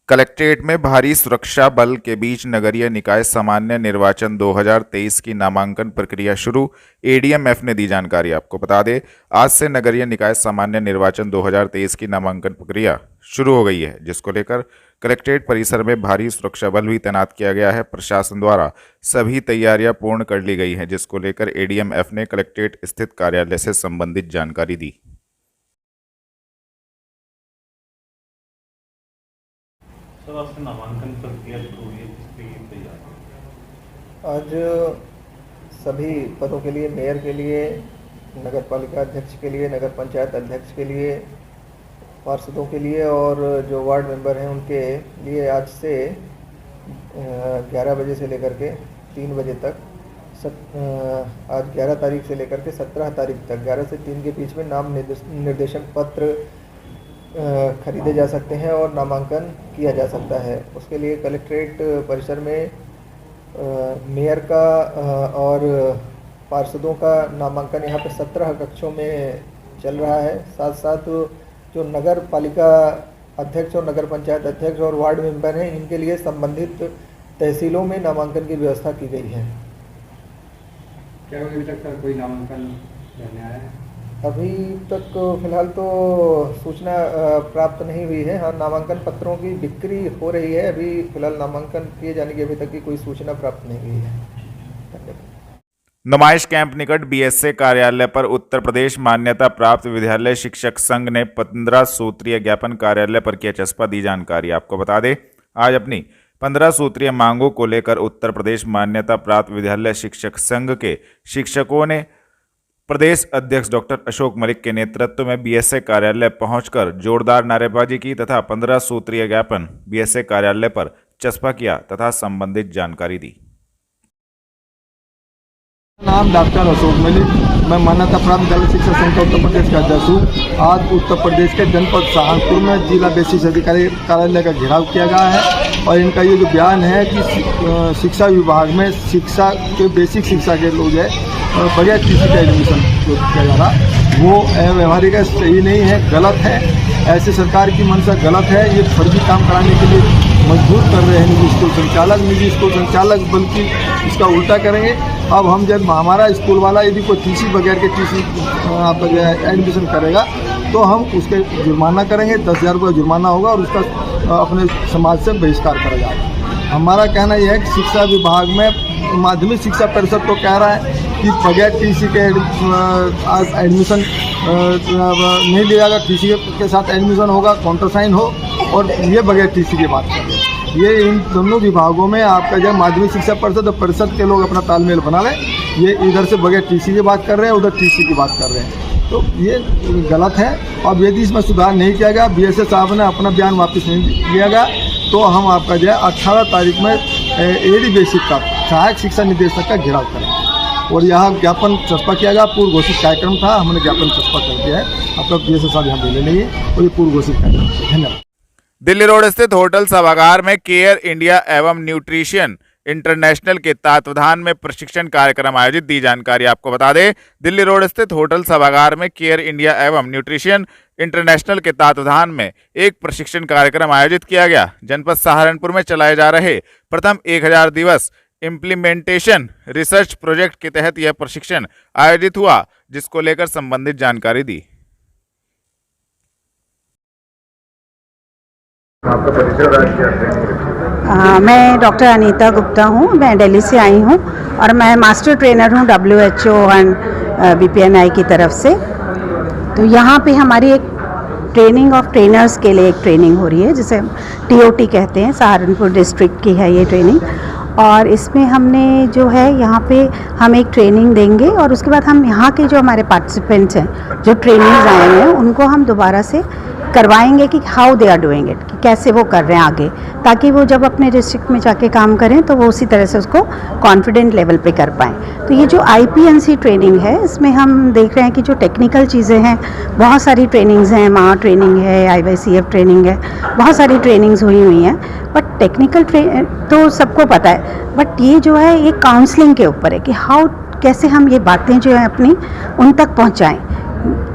Collectorate में भारी सुरक्षा बल के बीच नगरीय निकाय सामान्य निर्वाचन 2023 की नामांकन प्रक्रिया शुरू। एडीएम-एफ ने दी जानकारी। आपको बता दें, आज से नगरीय निकाय सामान्य निर्वाचन 2023 की नामांकन प्रक्रिया शुरू हो गई है, जिसको लेकर कलेक्ट्रेट परिसर में भारी सुरक्षा बल भी तैनात किया गया है। प्रशासन द्वारा सभी तैयारियां पूर्ण कर ली गई हैं, जिसको लेकर एडीएम-एफ ने कलेक्ट्रेट स्थित कार्यालय से संबंधित जानकारी दी। सर, आज से नामांकन प्रक्रिया शुरू हुई है, किसकी तैयारी? आज सभी पदों के लिए, मेयर के लिए, नगर पालिका अध्यक्ष के लिए, नगर पंचायत अध्यक्ष के लिए, पार्षदों के लिए और जो वार्ड मेंबर हैं उनके लिए आज से 11 बजे से लेकर के 3 बजे तक आज 11 तारीख से लेकर के 17 तारीख तक 11 से 3 के बीच में नाम निर्देशन पत्र खरीदे जा सकते हैं और नामांकन किया जा सकता है। उसके लिए कलेक्ट्रेट परिसर में मेयर का और पार्षदों का नामांकन यहाँ पे 17 कक्षों में चल रहा है। साथ साथ जो नगर पालिका अध्यक्ष और नगर पंचायत अध्यक्ष और वार्ड मेंबर हैं, इनके लिए संबंधित तहसीलों में नामांकन की व्यवस्था की गई है। क्या अभी तक सर कोई नामांकन करने आया है? अभी तक फिलहाल तो सूचना प्राप्त नहीं हुई है। हाँ, नामांकन पत्रों की बिक्री हो रही है। अभी फिलहाल नामांकन किए जाने की अभी तक की कोई सूचना प्राप्त नहीं हुई है। नुमाइश कैंप निकट बीएसए कार्यालय पर उत्तर प्रदेश मान्यता प्राप्त विद्यालय शिक्षक संघ ने 15 सूत्रीय ज्ञापन कार्यालय पर किया चस्पा। दी जानकारी। आपको बता दें, आज अपनी 15 सूत्रीय मांगों को लेकर उत्तर प्रदेश मान्यता प्राप्त विद्यालय शिक्षक संघ के शिक्षकों ने प्रदेश अध्यक्ष डॉक्टर अशोक मलिक के नेतृत्व में बीएसए कार्यालय पहुंचकर जोरदार नारेबाजी की तथा 15 सूत्रीय ज्ञापन बीएसए कार्यालय पर चस्पा किया तथा संबंधित जानकारी दी। नाम डॉक्टर अशोक मलिक, मैं मान्यता प्राप्त विद्यालय शिक्षा संघ उत्तर प्रदेश का अध्यक्ष हूँ। आज उत्तर प्रदेश के जनपद सहारनपुर में जिला बेसिस अधिकारी कार्यालय का घेराव किया गया है और इनका ये जो बयान है कि शिक्षा विभाग में शिक्षा के बेसिक शिक्षा के लोग है बगैर किसी का एडमिशन जो किया जा रहा, वो व्यवहारिक है, सही नहीं है, गलत है। ऐसे सरकार की मंशा गलत है। ये फर्जी काम कराने के लिए मजबूर कर रहे हैं निजी स्कूल संचालक बल्कि इसका उल्टा करेंगे। अब हम जब हमारा स्कूल वाला यदि कोई टीसी बगैर के टीसी आप एडमिशन करेगा तो हम उसके जुर्माना करेंगे, 10,000 रुपये जुर्माना होगा और उसका अपने समाज से बहिष्कार करा जाएगा। हमारा कहना यह है कि शिक्षा विभाग में माध्यमिक शिक्षा परिषद तो कह रहा है कि बगैर टीसी के एडमिशन नहीं लिया जाएगा, टीसी के साथ एडमिशन होगा, काउंटर साइन हो, और ये बगैर टीसी की बात कर रहे हैं। ये इन दोनों विभागों में आपका जब माध्यमिक शिक्षा परिषद और परिषद के लोग अपना तालमेल बना लें, ये इधर से बगैर टीसी की बात कर रहे हैं, उधर टीसी की बात कर रहे हैं, तो ये गलत है। अब यदि इसमें सुधार नहीं किया गया, बीएसए साहब ने अपना बयान वापस नहीं लिया गया, तो हम आपका जो है 18 तारीख में एडी बेसिक का सहायक शिक्षा निदेशक का घेराव करेंगे और यहाँ ज्ञापन चस्पा किया गया। पूर्व घोषित कार्यक्रम था, हमने ज्ञापन चस्पा कर दिया है। आपका बीएसए साहब यहाँ बोले नहीं है और ये पूर्व घोषित कार्यक्रम है। धन्यवाद। दिल्ली रोड स्थित होटल सभागार में केयर इंडिया एवं न्यूट्रिशन इंटरनेशनल के तत्वावधान में प्रशिक्षण कार्यक्रम आयोजित। दी जानकारी। आपको बता दें, दिल्ली रोड स्थित होटल सभागार में केयर इंडिया एवं न्यूट्रिशन इंटरनेशनल के तत्वावधान में एक प्रशिक्षण कार्यक्रम आयोजित किया गया। जनपद सहारनपुर में चलाए जा रहे प्रथम 1000 दिवस इम्प्लीमेंटेशन रिसर्च प्रोजेक्ट के तहत यह प्रशिक्षण आयोजित हुआ, जिसको लेकर संबंधित जानकारी दी। आपका परिचय? मैं डॉक्टर अनीता गुप्ता हूँ। मैं दिल्ली से आई हूँ और मैं मास्टर ट्रेनर हूँ WHO एंड BPNI की तरफ से। तो यहाँ पे हमारी एक ट्रेनिंग ऑफ ट्रेनर्स के लिए एक ट्रेनिंग हो रही है, जिसे TOT कहते हैं। सहारनपुर डिस्ट्रिक्ट की है ये ट्रेनिंग और इसमें हमने जो है यहाँ पे हम एक ट्रेनिंग देंगे और उसके बाद हम यहाँ के जो हमारे पार्टिसिपेंट्स हैं, जो ट्रेनिंग्स आए हैं, उनको हम दोबारा से करवाएंगे कि how they are doing it, कि कैसे वो कर रहे हैं आगे, ताकि वो जब अपने डिस्ट्रिक्ट में जाके काम करें तो वो उसी तरह से उसको कॉन्फिडेंट लेवल पे कर पाएँ। तो ये जो IPNC ट्रेनिंग है, इसमें हम देख रहे हैं कि जो टेक्निकल चीज़ें हैं, बहुत सारी ट्रेनिंग्स हैं, माँ ट्रेनिंग है, IYCF ट्रेनिंग है, बहुत सारी ट्रेनिंग्स हुई हैं, बट टेक्निकल तो सबको पता है, बट ये जो है ये काउंसलिंग के ऊपर है कि हाउ कैसे हम ये बातें जो है अपनी उन तक पहुँचाएँ।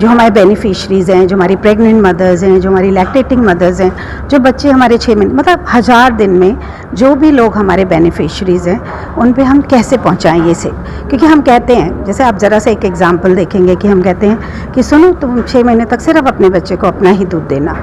जो हमारे बेनिफिशरीज़ हैं, जो हमारी प्रेग्नेंट मदर्स हैं, जो हमारी लैक्टेटिंग मदर्स हैं, जो बच्चे हमारे 6 महीने मतलब 1000 दिन में जो भी लोग हमारे बेनिफिशरीज़ हैं उन पे हम कैसे पहुंचाएं ये से। क्योंकि हम कहते हैं, जैसे आप ज़रा सा एक एग्जांपल देखेंगे कि हम कहते हैं कि सुनो तुम 6 महीने तक सिर्फ अपने बच्चे को अपना ही दूध देना,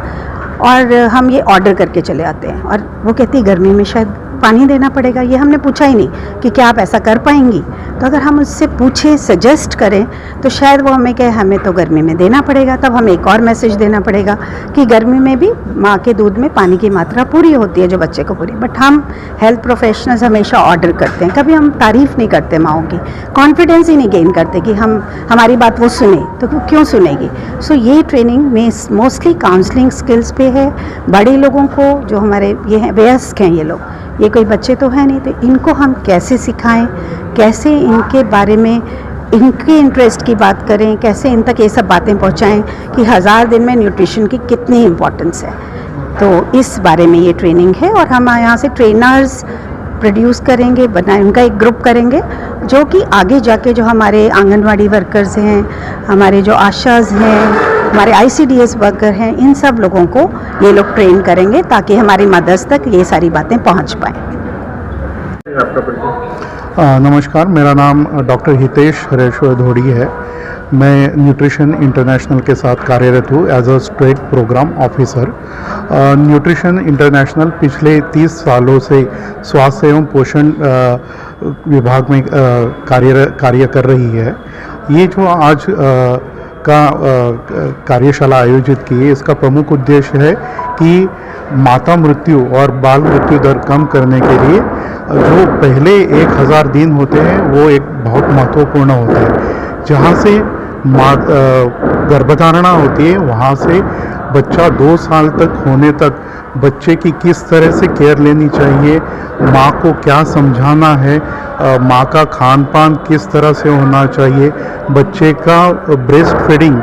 और हम ये ऑर्डर करके चले आते हैं और वो कहती है गर्मी में शायद पानी देना पड़ेगा। ये हमने पूछा ही नहीं कि क्या आप ऐसा कर पाएंगी। तो अगर हम उससे पूछे, सजेस्ट करें, तो शायद वो हमें कहे हमें तो गर्मी में देना पड़ेगा। तब हमें एक और मैसेज देना पड़ेगा कि गर्मी में भी माँ के दूध में पानी की मात्रा पूरी होती है जो बच्चे को पूरी। बट हम हेल्थ प्रोफेशनल्स हमेशा ऑर्डर करते हैं, कभी हम तारीफ़ नहीं करते माँओं की, कॉन्फिडेंस ही नहीं गेन करते कि हमारी बात वो सुने, तो क्यों सुनेगी। सो ये ट्रेनिंग में मोस्टली काउंसलिंग स्किल्स पे है। बड़े लोगों को जो हमारे ये हैं वयस्क हैं, ये लोग, ये कोई बच्चे तो है नहीं, तो इनको हम कैसे सिखाएं, कैसे इनके बारे में, इनके इंटरेस्ट की बात करें, कैसे इन तक ये सब बातें पहुंचाएं कि 1000 दिन में न्यूट्रिशन की कितनी इम्पोर्टेंस है। तो इस बारे में ये ट्रेनिंग है और हम यहाँ से ट्रेनर्स प्रोड्यूस करेंगे, उनका एक ग्रुप करेंगे जो कि आगे जाके जो हमारे आंगनवाड़ी वर्कर्स हैं, हमारे जो आशाज हैं, हमारे ICDS वर्कर हैं, इन सब लोगों को ये लोग ट्रेन करेंगे ताकि हमारी मदर्स तक ये सारी बातें पहुंच पाएँ। नमस्कार, मेरा नाम डॉक्टर हितेश हरेश्वर धोड़ी है। मैं न्यूट्रिशन इंटरनेशनल के साथ कार्यरत हूँ as a state program officer. Nutrition international पिछले 30 सालों से स्वास्थ्य एवं पोषण विभाग में कार्य कर रही है। ये जो आज का कार्यशाला आयोजित की है, इसका प्रमुख उद्देश्य है कि माता मृत्यु और बाल मृत्यु दर कम करने के लिए जो पहले 1000 दिन होते हैं वो एक बहुत महत्वपूर्ण होता है। जहाँ से गर्भधारणा होती है वहाँ से बच्चा 2 साल तक होने तक बच्चे की किस तरह से केयर लेनी चाहिए, माँ को क्या समझाना है, माँ का खान पान किस तरह से होना चाहिए, बच्चे का ब्रेस्ट फीडिंग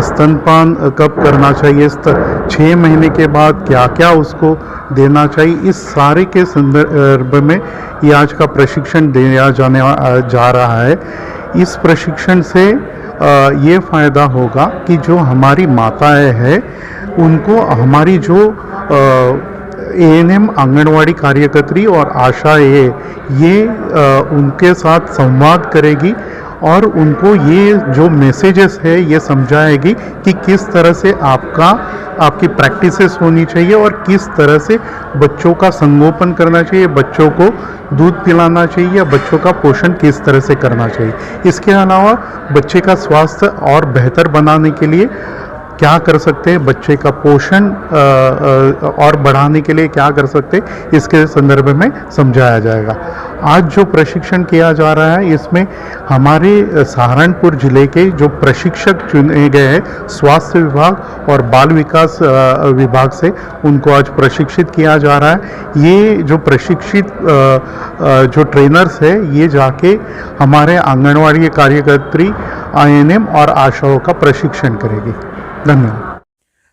स्तनपान कब करना चाहिए, 6 महीने के बाद क्या क्या उसको देना चाहिए, इस सारे के संदर्भ में ये आज का प्रशिक्षण दिया जाने जा रहा है। इस प्रशिक्षण से ये फ़ायदा होगा कि जो हमारी माताएं हैं उनको हमारी जो ANM आंगनवाड़ी कार्यकर्त्री और आशाएं ये उनके साथ संवाद करेगी और उनको ये जो मैसेजेस है ये समझाएगी कि किस तरह से आपकी प्रैक्टिसेस होनी चाहिए और किस तरह से बच्चों का संगोपन करना चाहिए, बच्चों को दूध पिलाना चाहिए या बच्चों का पोषण किस तरह से करना चाहिए। इसके अलावा बच्चे का स्वास्थ्य और बेहतर बनाने के लिए क्या कर सकते हैं, बच्चे का पोषण और बढ़ाने के लिए क्या कर सकते हैं, इसके संदर्भ में समझाया जाएगा। आज जो प्रशिक्षण किया जा रहा है इसमें हमारे सहारनपुर जिले के जो प्रशिक्षक चुने गए हैं स्वास्थ्य विभाग और बाल विकास विभाग से, उनको आज प्रशिक्षित किया जा रहा है। ये जो प्रशिक्षित जो ट्रेनर्स है ये जाके हमारे आंगनवाड़ी कार्यकर्त्री ANM और आशाओं का प्रशिक्षण करेगी। धन्यवाद।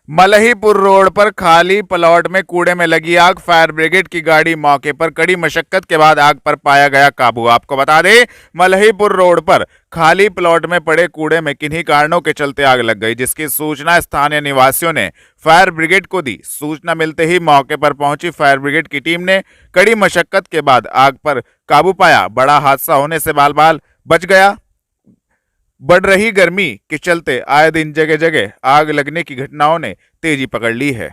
मलहीपुर रोड पर खाली प्लॉट में कूड़े में लगी आग, फायर ब्रिगेड की गाड़ी मौके पर, कड़ी मशक्कत के बाद आग पर पाया गया काबू। आपको बता दें, मलहीपुर रोड पर खाली प्लॉट में पड़े कूड़े में किन्हीं कारणों के चलते आग लग गई, जिसकी सूचना स्थानीय निवासियों ने फायर ब्रिगेड को दी। सूचना मिलते ही मौके पर पहुंची फायर ब्रिगेड की टीम ने कड़ी मशक्कत के बाद आग पर काबू पाया। बड़ा हादसा होने से बाल बच गया। बढ़ रही गर्मी के चलते आए दिन जगह जगह आग लगने की घटनाओं ने तेजी पकड़ ली है।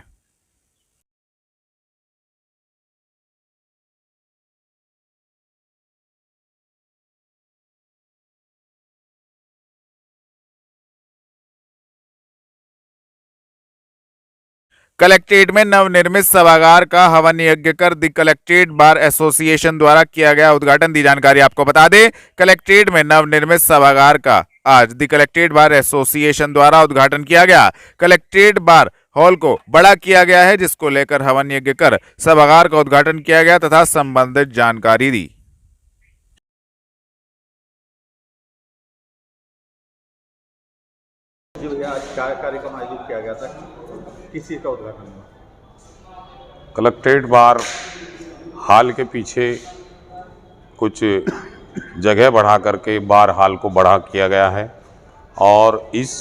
कलेक्ट्रेट में नवनिर्मित सभागार का हवन यज्ञ कर द कलेक्ट्रेट बार एसोसिएशन द्वारा किया गया उद्घाटन। दी जानकारी आपको बता दें, कलेक्ट्रेट में नवनिर्मित सभागार का आज द कलेक्ट्रेट बार एसोसिएशन द्वारा उद्घाटन किया गया। कलेक्ट्रेट बार हॉल को बड़ा किया गया है, जिसको लेकर हवन यज्ञ कर सभागार का उद्घाटन किया गया तथा संबंधित जानकारी दी। आज क्या कार्यक्रम आयोजित किया गया था, किस चीज़ का उद्घाटन हुआ? कलेक्ट्रेट बार हॉल के पीछे कुछ जगह बढ़ा करके बार हॉल को बड़ा किया गया है और इस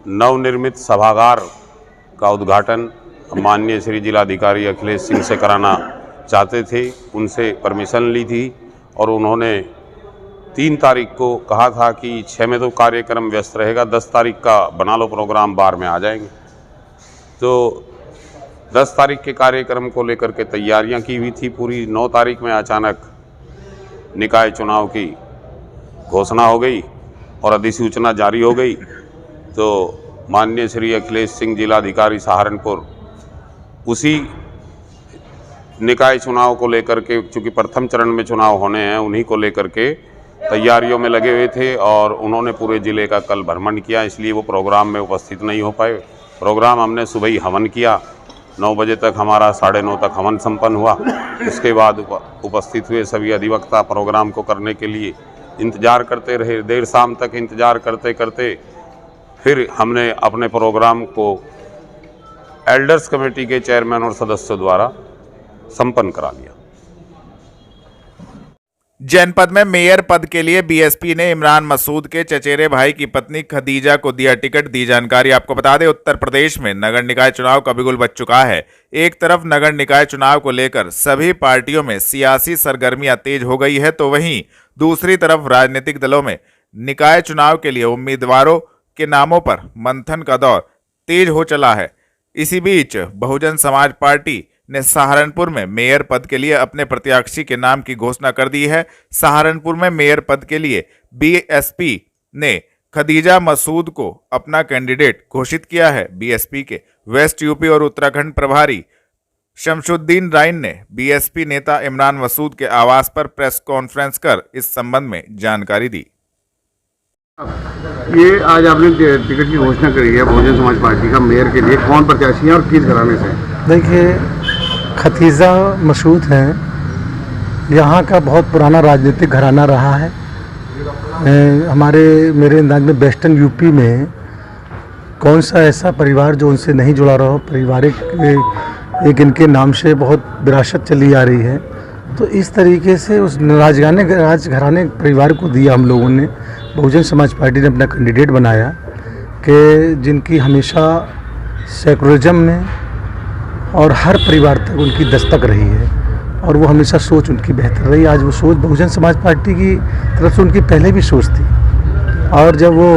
नवनिर्मित सभागार का उद्घाटन माननीय श्री जिलाधिकारी अखिलेश सिंह से कराना चाहते थे। उनसे परमिशन ली थी और उन्होंने 3 तारीख को कहा था कि 6 में तो कार्यक्रम व्यस्त रहेगा, 10 तारीख का बना लो प्रोग्राम, बार में आ जाएंगे। तो 10 तारीख के कार्यक्रम को लेकर के तैयारियां की हुई थी पूरी। 9 तारीख में अचानक निकाय चुनाव की घोषणा हो गई और अधिसूचना जारी हो गई। तो माननीय श्री अखिलेश सिंह जिलाधिकारी सहारनपुर उसी निकाय चुनाव को लेकर के, चूँकि प्रथम चरण में चुनाव होने हैं, उन्हीं को लेकर के तैयारियों में लगे हुए थे और उन्होंने पूरे ज़िले का कल भ्रमण किया, इसलिए वो प्रोग्राम में उपस्थित नहीं हो पाए। प्रोग्राम हमने सुबह ही हवन किया, 9 बजे तक हमारा 9:30 तक हवन संपन्न हुआ। उसके बाद उपस्थित हुए सभी अधिवक्ता प्रोग्राम को करने के लिए इंतज़ार करते रहे। देर शाम तक इंतज़ार करते करते फिर हमने अपने प्रोग्राम को एल्डर्स कमेटी के चेयरमैन और सदस्यों द्वारा संपन्न करा लिया। जनपद में मेयर पद के लिए बीएसपी ने इमरान मसूद के चचेरे भाई की पत्नी खदीजा को दिया टिकट, दी जानकारी। आपको बता दें, उत्तर प्रदेश में नगर निकाय चुनाव का बिगुल बज चुका है। एक तरफ नगर निकाय चुनाव को लेकर सभी पार्टियों में सियासी सरगर्मियां तेज हो गई है, तो वहीं दूसरी तरफ राजनीतिक दलों में निकाय चुनाव के लिए उम्मीदवारों के नामों पर मंथन का दौर तेज हो चला है। इसी बीच बहुजन समाज पार्टी ने सहारनपुर में मेयर पद के लिए अपने प्रत्याशी के नाम की घोषणा कर दी है। सहारनपुर में मेयर पद के लिए बीएसपी ने खदीजा मसूद को अपना कैंडिडेट घोषित किया है। बीएसपी के वेस्ट यूपी और उत्तराखंड प्रभारी शमशुद्दीन राइन ने बीएसपी नेता इमरान मसूद के आवास पर प्रेस कॉन्फ्रेंस कर इस संबंध में जानकारी दी। ये आज आपने टिकट की घोषणा करी है बहुजन समाज पार्टी का मेयर के लिए, कौन प्रत्याशी है और किस घराने से? देखिए, खदीजा मसूद हैं, यहाँ का बहुत पुराना राजनीतिक घराना रहा है। मेरे अंदाज में वेस्टर्न यूपी में कौन सा ऐसा परिवार जो उनसे नहीं जुड़ा रहा हो। पारिवारिक एक इनके नाम से बहुत विरासत चली आ रही है, तो इस तरीके से उस राजघराने परिवार को दिया हम लोगों ने। बहुजन समाज पार्टी ने अपना कैंडिडेट बनाया कि जिनकी हमेशा सेकुलरिज्म में और हर परिवार तक उनकी दस्तक रही है और वो हमेशा सोच उनकी बेहतर रही। आज वो सोच बहुजन समाज पार्टी की तरफ से उनकी पहले भी सोच थी, और जब वो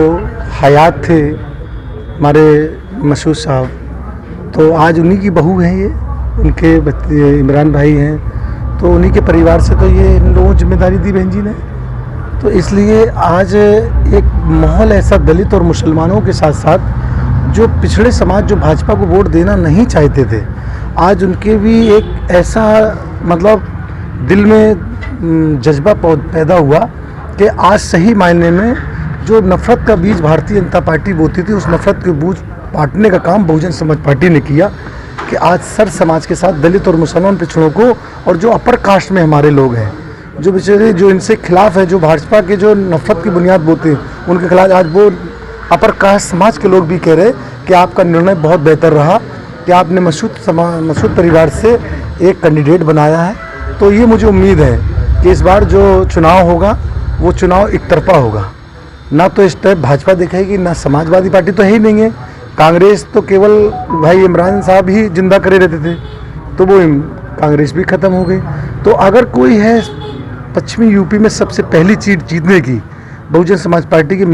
हयात थे हमारे मसूद साहब, तो आज उन्हीं की बहू है ये, उनके इमरान भाई हैं, तो उन्हीं के परिवार से तो ये इन लोगों को जिम्मेदारी दी बहन जी ने। तो इसलिए आज एक माहौल ऐसा दलित और मुसलमानों के साथ साथ जो पिछड़े समाज जो भाजपा को वोट देना नहीं चाहते थे, आज उनके भी एक ऐसा मतलब दिल में जज्बा पैदा हुआ कि आज सही मायने में जो नफ़रत का बीज भारतीय जनता पार्टी बोती थी, उस नफ़रत के बीज बांटने का काम बहुजन समाज पार्टी ने किया कि आज सर समाज के साथ दलित और मुसलमान पिछड़ों को, और जो अपर कास्ट में हमारे लोग हैं, जो बेचारे जो इनसे खिलाफ है, जो भाजपा के जो नफ़रत की बुनियाद बोते हैं, उनके खिलाफ आज वो अपर कास्ट समाज के लोग भी कह रहे कि आपका निर्णय बहुत बेहतर रहा कि आपने मसूद परिवार से एक कैंडिडेट बनाया है। तो ये मुझे उम्मीद है कि इस बार जो चुनाव होगा वो चुनाव एक तरफा होगा, ना तो इस टाइप भाजपा दिखेगी, ना समाजवादी पार्टी तो है ही नहीं है। कांग्रेस तो केवल भाई इमरान साहब ही जिंदा करे रहते थे, तो वो कांग्रेस भी ख़त्म हो गई। तो अगर कोई है पश्चिमी यूपी में सबसे पहली सीट जीतने की बहुजन समाज पार्टी की,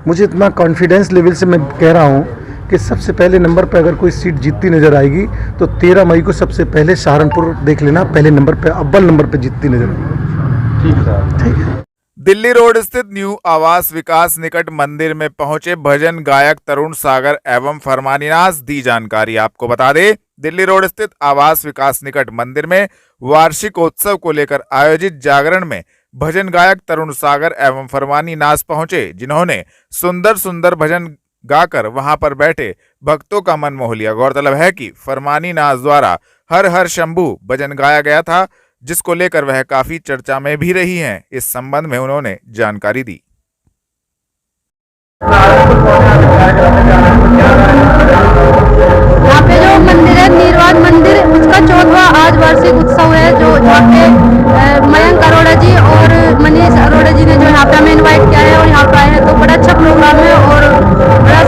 मुझे इतना कॉन्फिडेंस लेवल से मैं कह रहा हूँ कि सबसे पहले नंबर पर अगर कोई सीट जीतती नज़र आएगी तो 13 मई को सबसे पहले सहारनपुर देख लेना, पहले नंबर पे, अव्वल नंबर पे जीतती नजर आएगी। ठीक है। दिल्ली रोड स्थित न्यू आवास विकास निकट मंदिर में पहुंचे भजन गायक तरुण सागर एवं फरमानीनाज, दी जानकारी। आपको बता दें, दिल्ली रोड स्थित आवास विकास निकट मंदिर में वार्षिकोत्सव को लेकर आयोजित जागरण में भजन गायक तरुण सागर एवं फरमानीनाज पहुंचे, जिन्होंने सुंदर सुंदर भजन गाकर वहां पर बैठे भक्तों का मन मोह लिया। गौरतलब है कि फरमानीनाज द्वारा हर हर शंभू भजन गाया गया था, जिसको लेकर वह काफी चर्चा में भी रही हैं। इस संबंध में उन्होंने जानकारी दी। यहाँ पे जो मंदिर है नीरवाद मंदिर, उसका 4वां आज वार्षिक उत्सव है, जो यहाँ पे मयंक अरोड़ा जी और मनीष अरोड़ा जी ने जो यहाँ पे हमें इनवाइट किया है और यहाँ पे आए हैं, तो बड़ा अच्छा प्रोग्राम है और बड़ा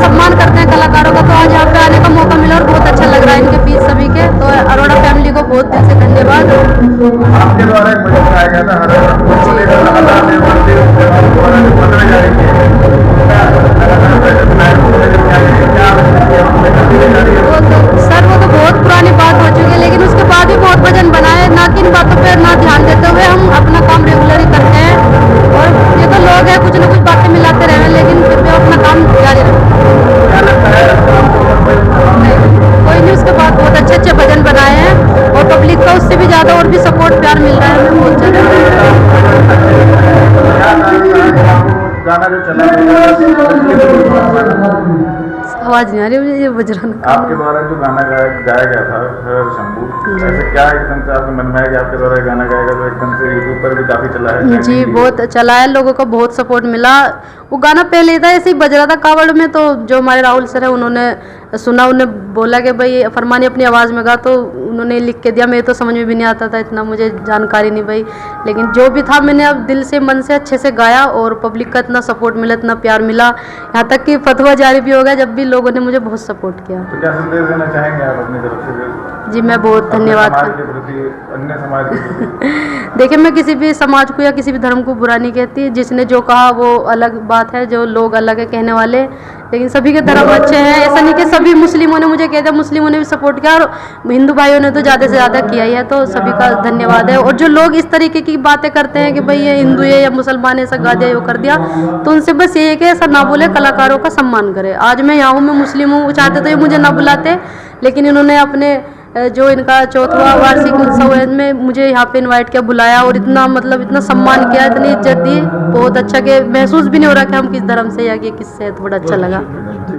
आवाज नहीं आ रही मुझे, ये बजरंग आपके द्वारा जो गाना गाया गया था शंभू, ऐसे क्या एकदम से आपके मन में है कि आपके द्वारा गाना गाएगा, तो एकदम से यूट्यूब पर भी काफी चला है? जी बहुत चला है, लोगों का बहुत सपोर्ट मिला। वो गाना पहले था ऐसे ही बज रहा था कावड़ में, तो जो हमारे राहुल सर है उन्होंने सुना, उन्होंने बोला कि भाई फरमानी अपनी आवाज़ में गा, तो उन्होंने लिख के दिया। मेरे तो समझ में भी नहीं आता था, इतना मुझे जानकारी नहीं भाई, लेकिन जो भी था मैंने अब दिल से मन से अच्छे से गाया और पब्लिक का इतना सपोर्ट मिला, इतना प्यार मिला, यहाँ तक कि फतवा जारी भी हो गया जब भी लोगों ने मुझे बहुत सपोर्ट किया। तो क्या संदेश देना चाहेंगे आप अपनी तरफ से? जी मैं बहुत धन्यवाद समाज के प्रति, अन्य समाज के प्रति? देखिए मैं किसी भी समाज को या किसी भी धर्म को बुरा नहीं कहती, जिसने जो कहा वो अलग बात है, जो लोग अलग है कहने वाले, लेकिन सभी के धर्म अच्छे हैं। ऐसा नहीं कि सभी मुस्लिमों ने मुझे कह दिया, मुस्लिमों ने भी सपोर्ट किया और हिंदू भाइयों ने तो ज़्यादा से ज़्यादा किया ही है, तो सभी का धन्यवाद है। और जो लोग इस तरीके की बातें करते हैं कि भाई ये हिंदू है या मुसलमान है, ऐसा गा दिया वो कर दिया, तो उनसे बस ये है कि ऐसा ना बोले, कलाकारों का सम्मान करे। आज मैं यहाँ हूँ, मैं मुस्लिम हूँ, चाहते तो ये मुझे ना बुलाते, लेकिन इन्होंने अपने जो इनका 4वां वार्षिक उत्सव है में मुझे यहाँ पे इनवाइट किया, बुलाया और इतना मतलब इतना सम्मान किया, इतनी इज्जत दी, बहुत अच्छा कि महसूस भी नहीं हो रहा कि हम किस धर्म से या कि किससे, तो बड़ा अच्छा लगा।